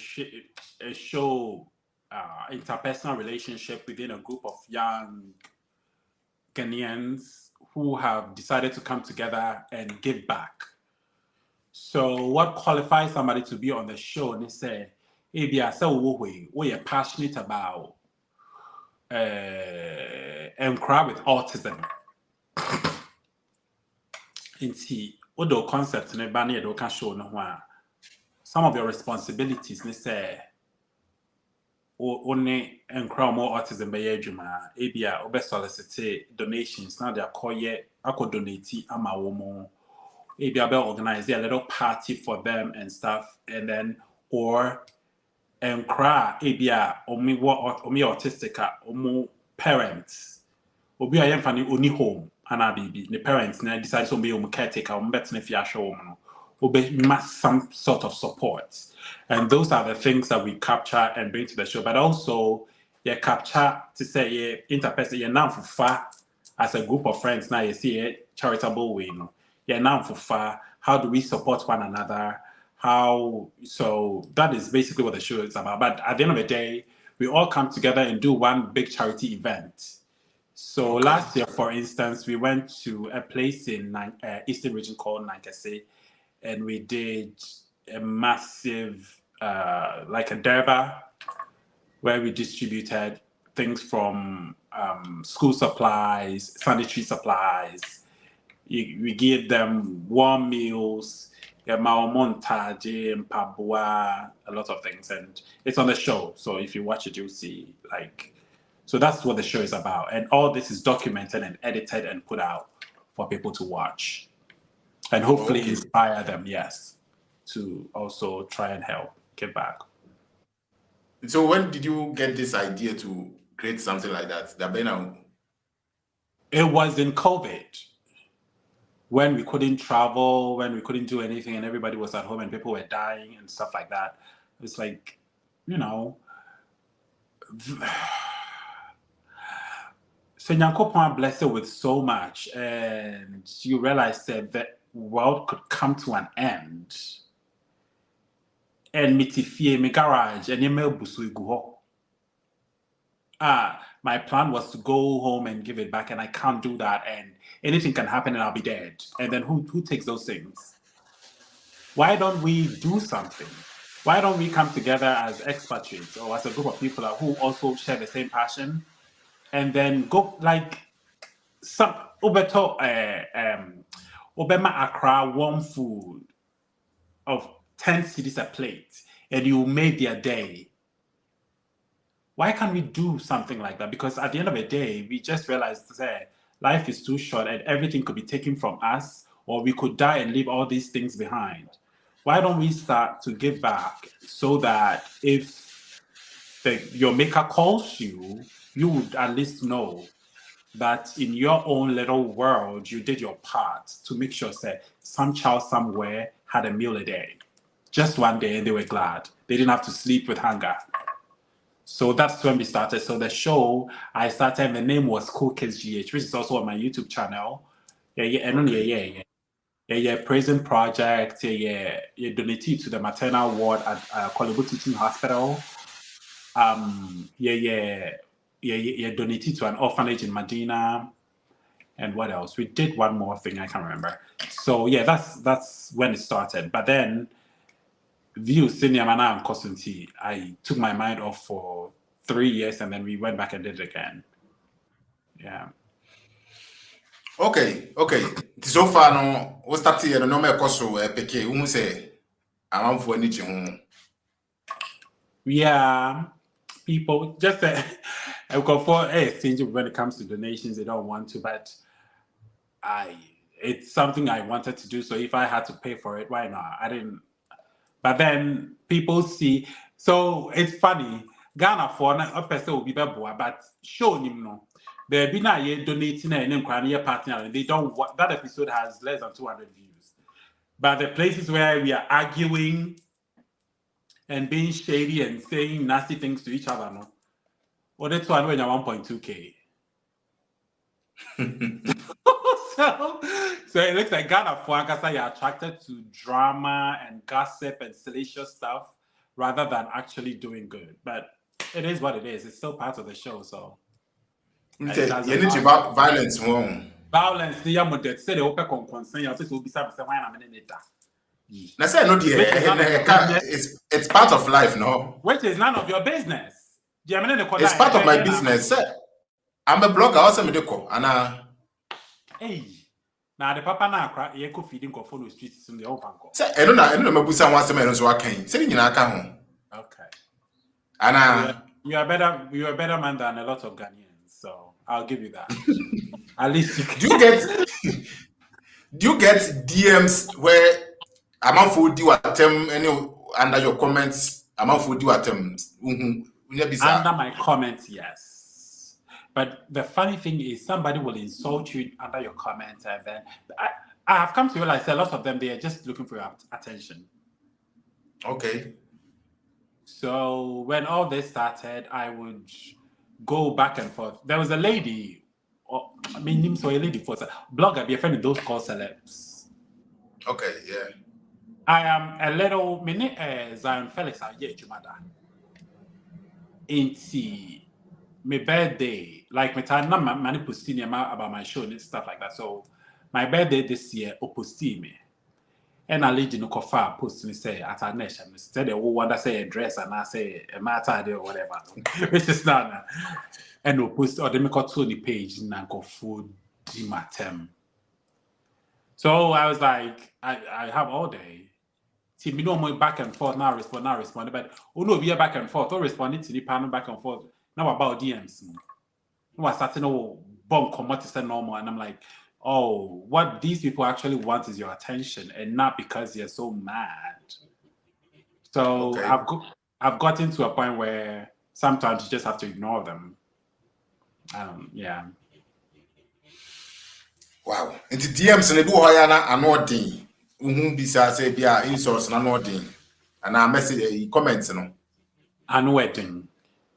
A: show interpersonal relationship within a group of young Ghanaians who have decided to come together and give back. So what qualifies somebody to be on the show? They say, we're passionate about and crowd with autism. Inti, odo concept ne ba na can show no ho a some of your responsibilities ne say only and crowd more autism be adwuma ebia obe solicit donations now they call ye akọ donate ama wo mo ebia be organize a little party for them and stuff and then or and cry ebia omi autistic omo parents obi a yemfa ne oni home ana baby the parents now decide to be a caretaker bet if you show some sort of support, and those are the things that we capture and bring to the show. But also capture to say interpersonal now for far as a group of friends now you see a charitable way now for far how do we support one another, how so that is basically what the show is about. But at the end of the day we all come together and do one big charity event. So last year, for instance, we went to a place in Eastern region called Nankase, and we did a massive, like a derba, where we distributed things from school supplies, sanitary supplies. We gave them warm meals, montage, pabua, a lot of things, and it's on the show. So if you watch it, you'll see like. So that's what the show is about. And all this is documented and edited and put out for people to watch. And hopefully inspire them, yes, to also try and help give back.
B: So when did you get this idea to create something like that?
A: It was in COVID. When we couldn't travel, when we couldn't do anything and everybody was at home and people were dying and stuff like that. It's like, so Nyankopon blessed it with so much, and you realize that the world could come to an end. And mitifie me garage and busu go. My plan was to go home and give it back, and I can't do that. And anything can happen, and I'll be dead. And then who takes those things? Why don't we do something? Why don't we come together as expatriates or as a group of people who also share the same passion? And then go like some Obama Accra warm food of 10 cedis a plate, and you made their day. Why can't we do something like that? Because at the end of the day, we just realized that life is too short and everything could be taken from us, or we could die and leave all these things behind. Why don't we start to give back so that if your maker calls you, you would at least know that in your own little world, you did your part to make sure that some child somewhere had a meal a day. Just one day, and they were glad. They didn't have to sleep with hunger. So that's when we started. So the show I started, the name was Cool Kids GH, which is also on my YouTube channel. Prison project. You donate to the maternal ward at Kolebu Teaching Hospital. Donated to an orphanage in Medina. And what else? We did one more thing, I can't remember. So yeah, that's when it started. But then View Senior Mana and Kosunti, I took my mind off for 3 years and then we went back and did it again. Yeah.
B: Okay. So far no, we start here no me koso peke. We say I'm for anything.
A: Yeah, people just I go for stingy when it comes to donations. They don't want to, but it's something I wanted to do. So if I had to pay for it, why not? I didn't. But then people see. So it's funny. Ghana for a person will be better, but show him no. There be now donating and partner. They don't. That episode has less than 200 views. But the places where we are arguing and being shady and saying nasty things to each other, no. Well, that's one when you're 1.2K. so it looks like Ghana for Ankasa, you're attracted to drama and gossip and salacious stuff rather than actually doing good. But it is what it is. It's still part of the show, so.
B: You need to about violence wrong.
A: Violence, the young that said the open concern, you'll just be something when I'm in it.
B: I said, no, dear, it's part of life, no?
A: Which is none of your business.
B: It's part of my business, sir. I'm a blogger, also medical, and
A: hey, now the papa now cry, you could feeding for the streets in the open.
B: Sir, I don't know, Busa wants to make us working. Sitting in our home.
A: Okay.
B: And
A: you are better man than a lot of Ghanaians, so I'll give you that. At least
B: do you get DMs where I'm for do attempt any under your comments? I'm for do attempts.
A: Under my comments, yes. But the funny thing is, somebody will insult you under your comments, and then I have come to realize a lot of them, they are just looking for your attention.
B: Okay.
A: So when all this started, I would go back and forth. There was a lady, a lady for a blogger, be a friend of those called celebs.
B: Okay, yeah.
A: I am a little Zion Felix Jumada. Into my birthday, like my time, not many posting about my show and stuff like that. So my birthday this year, posting me, and I lead no coffee post me say at our nation. Instead, they will want to say a dress and I say a matter or whatever, which is not. And no post or they make a Tony page and go food matem. So I was like, I have all day. See, me no more back and forth, now respond. But no, we are back and forth, or responding to the panel back and forth. Now about DMs. No, I started no bomb come to say normal, and I'm like, oh, what these people actually want is your attention, and not because you're so mad. So okay. I've gotten to a point where sometimes you just have to ignore them. Yeah.
B: Wow. Into DMs and they do hoyana and nodding. Bisa say bia insults na nodding. And I message comments no.
A: And wedding.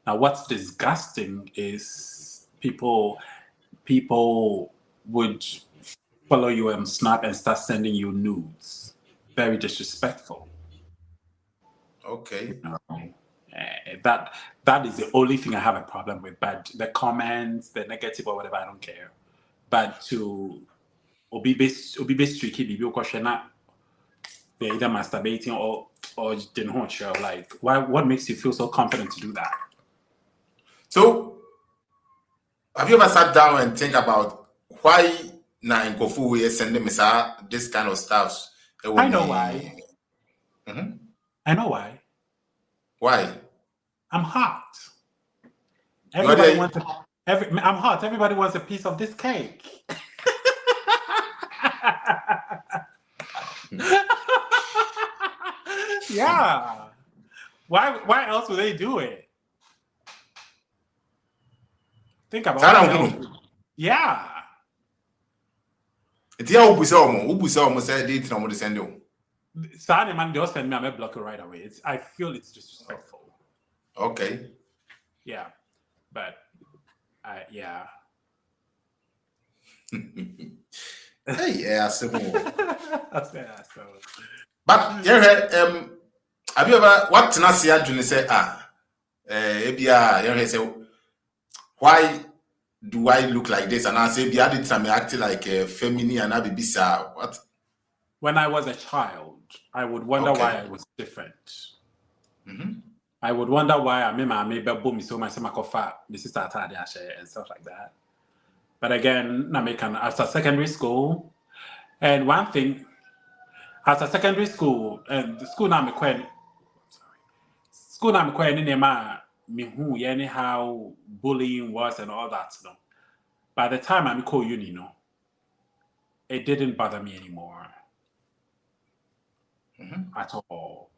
A: Now what's disgusting is people would follow you on Snap and start sending you nudes. Very disrespectful.
B: Okay.
A: You know, that is the only thing I have a problem with. But the comments, the negative or whatever, I don't care. But to OBE tricky, they're either masturbating or didn't watch you. Like, what makes you feel so confident to do that?
B: So, have you ever sat down and think about why na in Kofu we sending me this kind of stuff?
A: I know why.
B: Mm-hmm.
A: I know why.
B: Why?
A: I'm hot. Everybody wants I'm hot. Everybody wants a piece of this cake. Yeah. Why else would they do it? Think about it. Yeah.
B: It's yeah, Ubusa said it no more send you.
A: Sani man just send me a block it right away. I feel it's disrespectful.
B: Okay.
A: Yeah. But yeah.
B: Hey, yeah, simple.
A: Yeah, so.
B: But yeah, have you ever what Tanasi Adjuni say say why do I look like this? And I say be added time acting like a feminine and I be bisa what?
A: When I was a child, I would wonder why I was different.
B: Mm-hmm.
A: I would wonder why I maybe boom so my sister and stuff like that. But again, after secondary school, and one thing, after secondary school, and the school now I'm me who anyhow bullying was and all that. No, by the time I'm call uni, no, it didn't bother me anymore at all.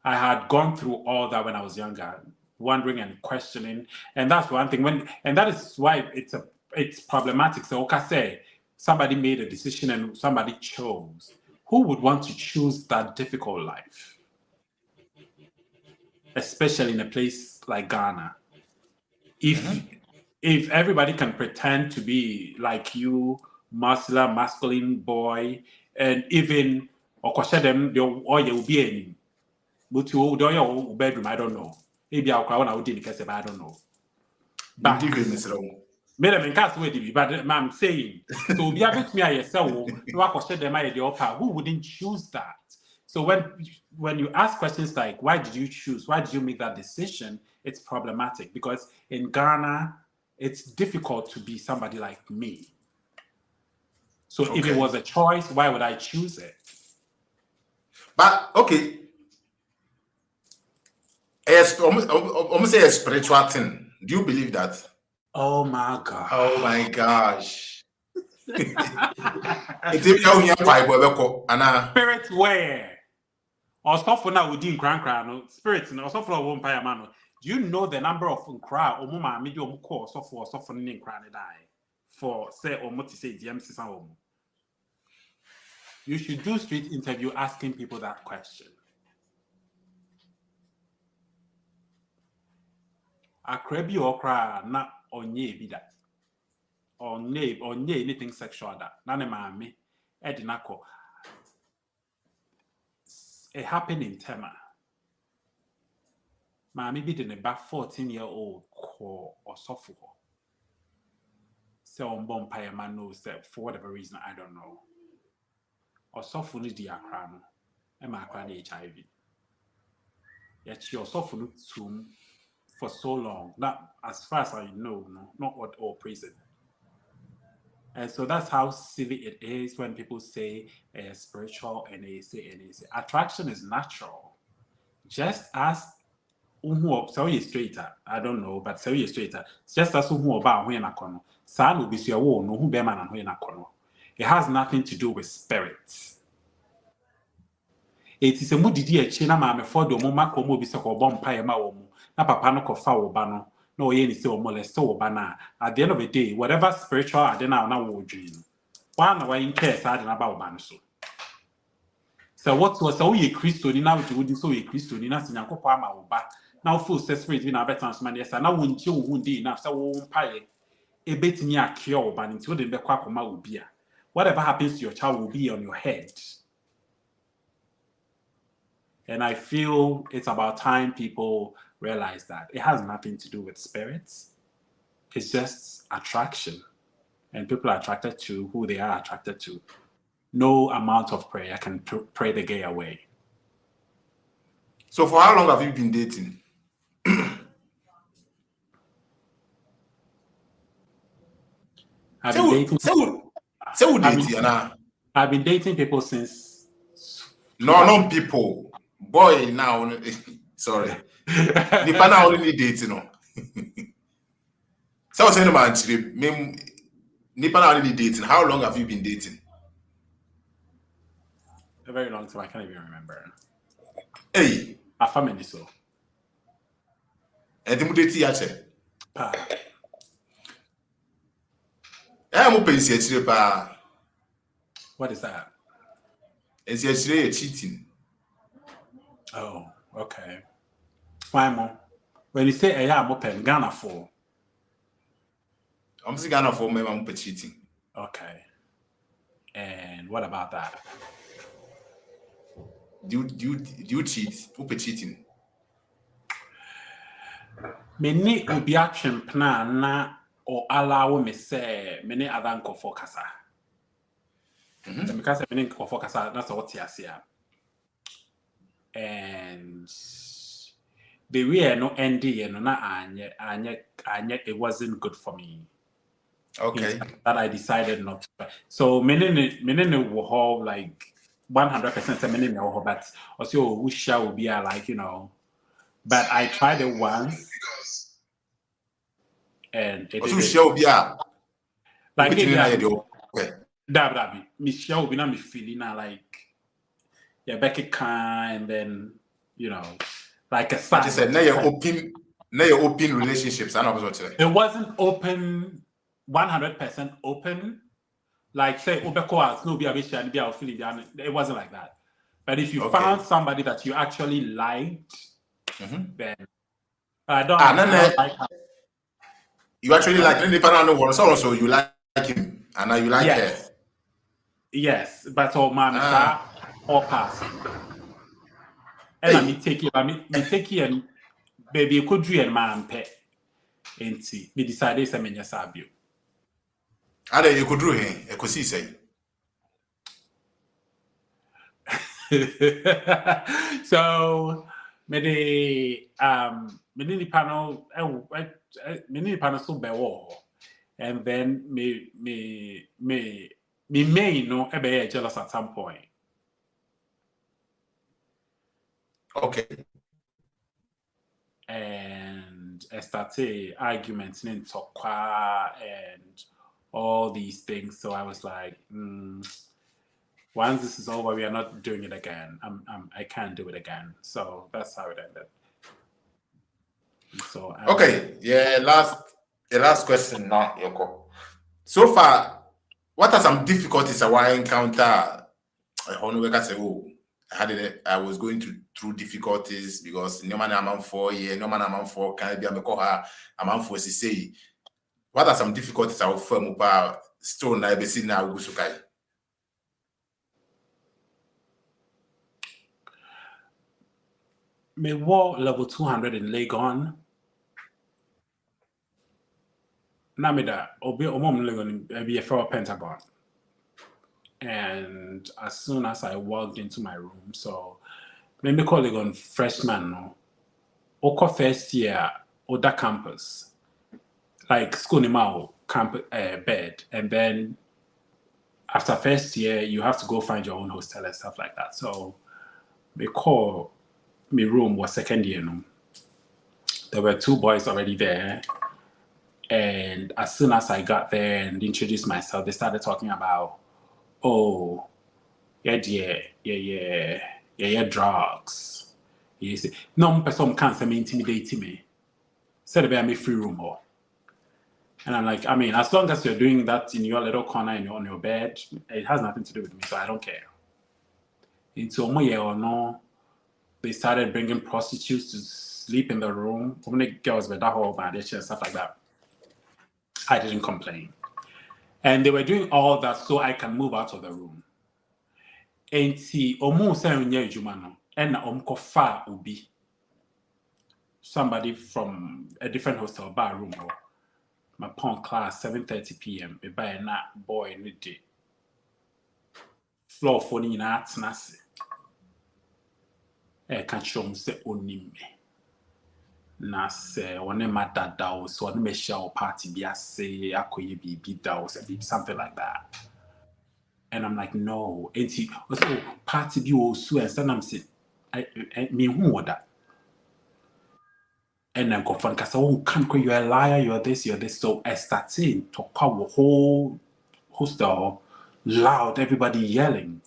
A: I had gone through all that when I was younger, wondering and questioning, and that's one thing. And that is why it's problematic. So, okay, say somebody made a decision and somebody chose. Who would want to choose that difficult life? Especially in a place like Ghana. If everybody can pretend to be like you, muscular, masculine boy, and even them will be any. But you do your bedroom, I don't know. Maybe I'll cry when I would because I don't know. But I'm saying so be able to me yourself, who wouldn't choose that? So when you ask questions like why did you choose, why did you make that decision, it's problematic because in Ghana it's difficult to be somebody like me. So if it was a choice, why would I choose it?
B: But okay, almost say a spiritual thing. Do you believe that?
A: Oh my God.
B: Oh my gosh.
A: Spirit where? Or stuff for now within Grand Spirit no stuff for one pie man. Do you know the number of nkra or mama media call so for name cry die for say or to say DMC sound? You should do street interview asking people that question. Akrebi or cry not on ye be that. Or nay anything sexual that. None mammy Edinako. It happened in Tema. Mammy be in about 14-year-old call or software. So on bonfire man knows that for whatever reason, I don't know. Or software is the acronym. And my HIV. Yet your software to for so long, not as far as I know, no, not what all prison. And so that's how silly it is when people say spiritual and they say attraction is natural. Just as so you straighter, I don't know, but so you straighter. Just as about when I kono. San will be your no who be man and when I kono. It has nothing to do with spirits. It is a moody dear china mamma for the moma como be so bomb pie ma na papa no kofa wo ba no na o ye ni se o molest wo ba na at the end of the day whatever spiritual adena na wo dream one na in care sa adena ba wo ba no so what was so ye Christo ni na wo di so ye Christo ni na sinyankopɔ ama wo ba na wo full spirit bi na be transman yes na wo nche wo hu di na so wo mpaye e betimi akye wo ba nti wo de be kwa akoma wo bia whatever happens to your child will be on your head. And I feel it's about time people realize that it has nothing to do with spirits. It's just attraction. And people are attracted to who they are attracted to. No amount of prayer can pray the gay away.
B: So for how long have you been dating?
A: I've been dating people since...
B: No people. Boy, now, sorry. Nipa now only dating, no. So I was saying about Nipa now only dating. How long have you been dating?
A: A very long time. I can't even remember.
B: Hey,
A: a family so.
B: And the date yache. I'm open pa.
A: What is that?
B: It's actually cheating.
A: Oh, okay. Why more? When you say I'm open, Ghana for.
B: I'm saying Ghana for me, I'm cheating.
A: Okay. And what about that?
B: Do you cheat? Who cheating?
A: Many obi action plan na or allow me say many other uncle for kasa. Because many uncle for kasa that's what you see. And the way no ending and na it wasn't good for me.
B: Okay.
A: That I decided not to. So many will like 100% many but also will be like, you know. But I tried it once and it
B: Also
A: didn't.
B: share Obia.
A: Like
B: Between
A: yeah,
B: okay.
A: that me share will be not me feeling like yeah, Becky can, and then like a
B: I
A: sign.
B: just said now you're open relationships. I know what
A: It wasn't open, 100% open. Like say Obeko as no be a and be feeling it wasn't like that. But if you found somebody that you actually liked, then I don't like her.
B: You actually like any partner no one so you like him and now you like her.
A: Yes, but all man all pass. And I me take it, and baby you could do and man pet. And see, me decided to make sabio.
B: And then you could do him, I could see say.
A: So me the panel so bewo, and then me may no be jealous at some point.
B: Okay.
A: And I started arguments in Tokwa and all these things. So I was like, once this is over, we are not doing it again. I can't do it again. So that's how it ended. So
B: the last question now, Yoko. So far, what are some difficulties I encounter? I was going through difficulties because no man I'm 4 years, no man I'm 4 can be I'm 4 say. What are some difficulties I will firm about stone I be seen now Gusukai?
A: me war level 200 in Legon. Namida obi omom Legon be a fellow Pentagon. And as soon as I walked into my room, so maybe call Legon freshman no. Oko first year Oda campus. Like school nimao camp bed, and then after first year you have to go find your own hostel and stuff like that. So me call my room was second year no. There were 2 boys already there, and as soon as I got there and introduced myself, they started talking about, oh yeah drugs. You see, no person can't intimidate me. Said about me free room or. And I'm like, I mean, as long as you're doing that in your little corner and on your bed, it has nothing to do with me, so I don't care. Into a year or no, they started bringing prostitutes to sleep in the room. Only girls with that whole bad and stuff like that. I didn't complain. And they were doing all that so I can move out of the room. And see, almost and fa ubi. Somebody from a different hostel bar room or my pawn class 7:30 p.m. Be by na boy in the day. Floor for ni na atnase. Can't show me say onim me. Na say one ma dada o so one me share party bi ase akoye bibi da o something like that. And I'm like, no. And he was party bi o so and then I'm saying I mean who that? And then go for cause oh can't you're a liar, you're this. So I started to call the whole hostel loud, everybody yelling.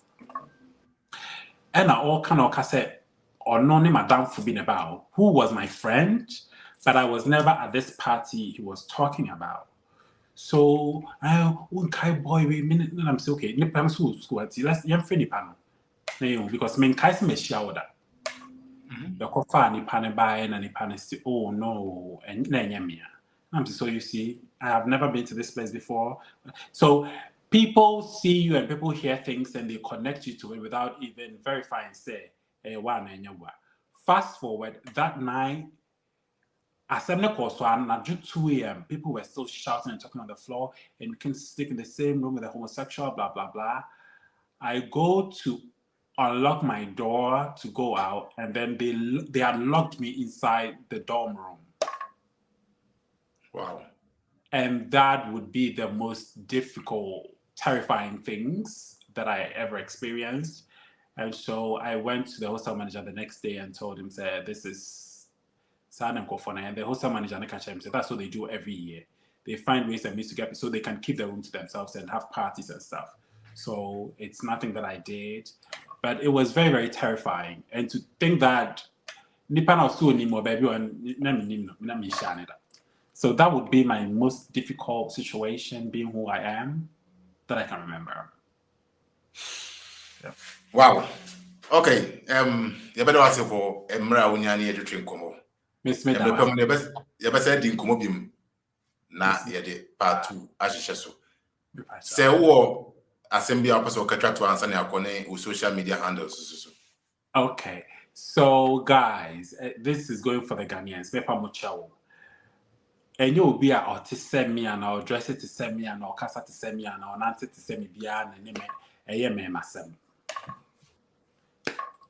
A: And I all kind of said, or no name Madame Fubin about, who was my friend, but I was never at this party he was talking about. So I boy wait a minute, and I'm saying, okay, I'm school let's friendly panel. Because men kaisi me shower that. The coffee ni pane by and ni pane say, oh no, and I'm so you see, I have never been to this place before. So people see you and people hear things and they connect you to it without even verifying, say, one and fast forward that night, as I'm not so at 2 a.m., people were still shouting and talking on the floor, and we can sleep in the same room with a homosexual, blah, blah, blah. I go to unlock my door to go out, and then they had locked me inside the dorm room.
B: Wow.
A: And that would be the most difficult, terrifying things that I ever experienced. And so I went to the hostel manager the next day and told him, "Say this is And the hostel manager and catch him. So that's what they do every year. They find ways and means to get so they can keep the room to themselves and have parties and stuff. So it's nothing that I did, but it was very, very terrifying. And to think that so that would be my most difficult situation, being who I am, that I can remember. Yeah.
B: Wow. Okay. You better ask for Emra Unyani educating Como.
A: Miss
B: You
A: Medam.
B: better say in Como bim. Na yede part 2 ashisha so. Say wo assembly apostle katra to answer na akone o social media handles so.
A: Okay. So guys, this is going for the Ghanaians. Mepa Muchawo. And you'll be out to send me and I'll dress it to send me and I'll cast it to send me and I'll answer to send me beyond and me masem.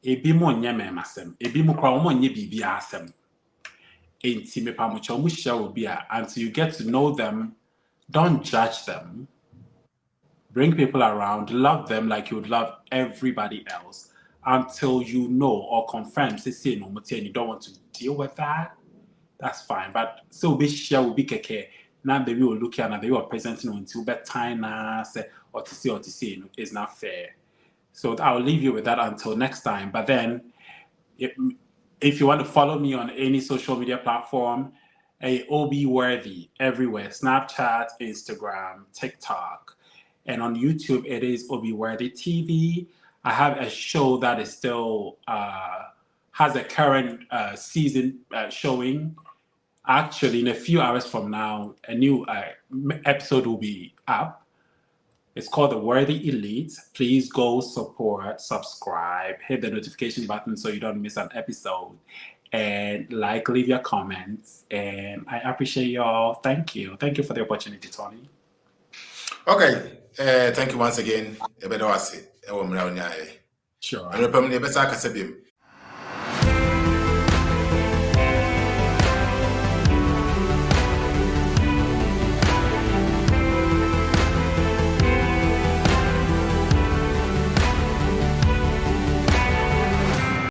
A: Ebi mo nye me masem. Ebi mo kwa mo nye bibi asem. Enti mepa muchawo mushia will be until you get to know them, don't judge them. Bring people around, love them like you would love everybody else until you know or confirm, say no, and you don't want to deal with that. That's fine. But so be share will be keke. Now they will look at and they were presenting until bedtime say or to see is not fair. So I'll leave you with that until next time. But then if you want to follow me on any social media platform, OBE worthy everywhere. Snapchat, Instagram, TikTok. And on YouTube, it is OBE Worthy TV. I have a show that is still has a current season showing. Actually, in a few hours from now, a new episode will be up. It's called The Worthy Elite. Please go support, subscribe, hit the notification button so you don't miss an episode. And leave your comments. And I appreciate y'all. Thank you. Thank you for the opportunity, Tony.
B: Okay. Thank you once again. Sure.